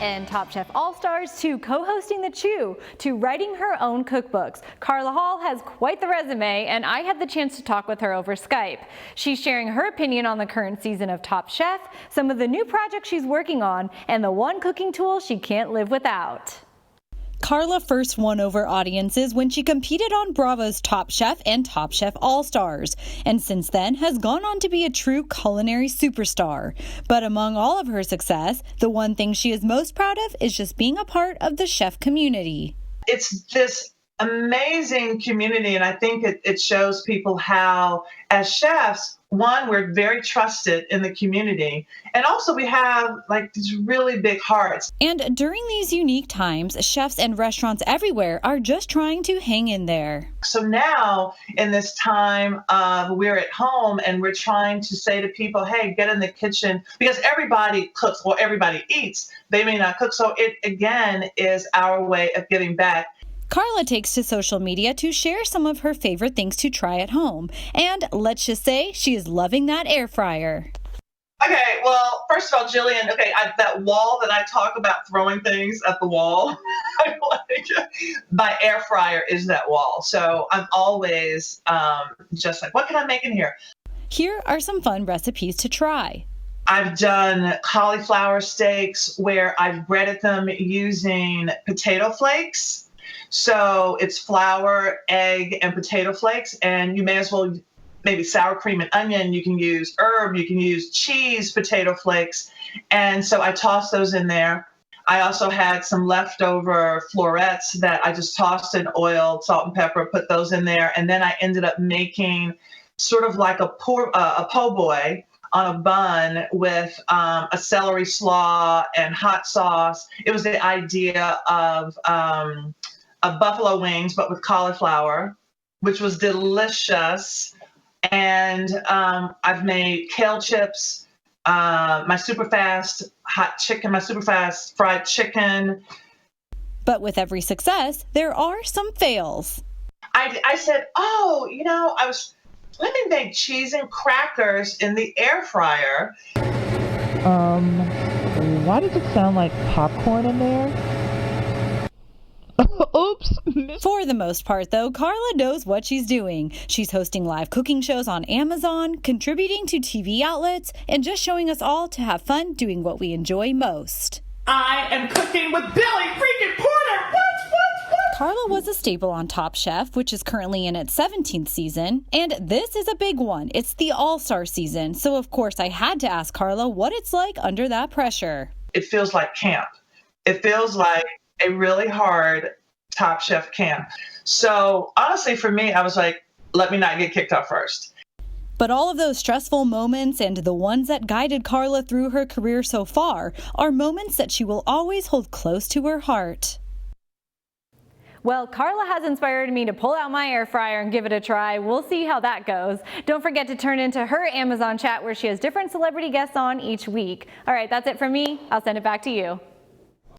and Top Chef All-Stars to co-hosting The Chew to writing her own cookbooks. Carla Hall has quite the resume, and I had the chance to talk with her over Skype. She's sharing her opinion on the current season of Top Chef, some of the new projects she's working on, and the one cooking tool she can't live without. Carla first won over audiences when she competed on Bravo's Top Chef and Top Chef All-Stars, and since then has gone on to be a true culinary superstar. But among all of her success, the one thing she is most proud of is just being a part of the chef community. It's this amazing community, and I think it shows people how, as chefs, one, we're very trusted in the community, and also we have like these really big hearts. And during these unique times, chefs and restaurants everywhere are just trying to hang in there. So now, in this time, we're at home and we're trying to say to people, hey, get in the kitchen, because everybody cooks, or everybody eats. They may not cook. So it, again, is our way of giving back. Carla takes to social media to share some of her favorite things to try at home. And let's just say she is loving that air fryer. Okay, well, first of all, Jillian, that wall that I talk about throwing things at the wall, my air fryer is that wall. So I'm always just like, what can I make in here? Here are some fun recipes to try. I've done cauliflower steaks where I've breaded them using potato flakes. So it's flour, egg, and potato flakes, and you may as well maybe sour cream and onion. You can use herb, you can use cheese, potato flakes. And so I tossed those in there. I also had some leftover florets that I just tossed in oil, salt and pepper, put those in there. And then I ended up making sort of like a po' boy on a bun with a celery slaw and hot sauce. It was the idea of buffalo wings, but with cauliflower, which was delicious. And I've made kale chips, my super fast hot chicken, my super fast fried chicken. But with every success, there are some fails. I said, let me make cheese and crackers in the air fryer. Why does it sound like popcorn in there? Oops. For the most part, though, Carla knows what she's doing. She's hosting live cooking shows on Amazon, contributing to TV outlets, and just showing us all to have fun doing what we enjoy most. I am cooking with Billy freaking Porter! What? Carla was a staple on Top Chef, which is currently in its 17th season, and this is a big one. It's the All-Star season, so of course I had to ask Carla what it's like under that pressure. It feels like camp. It feels like a really hard Top Chef camp. So honestly, for me, I was like, let me not get kicked off first. But all of those stressful moments and the ones that guided Carla through her career so far are moments that she will always hold close to her heart. Well, Carla has inspired me to pull out my air fryer and give it a try. We'll see how that goes. Don't forget to turn into her Amazon chat where she has different celebrity guests on each week. All right, that's it from me. I'll send it back to you.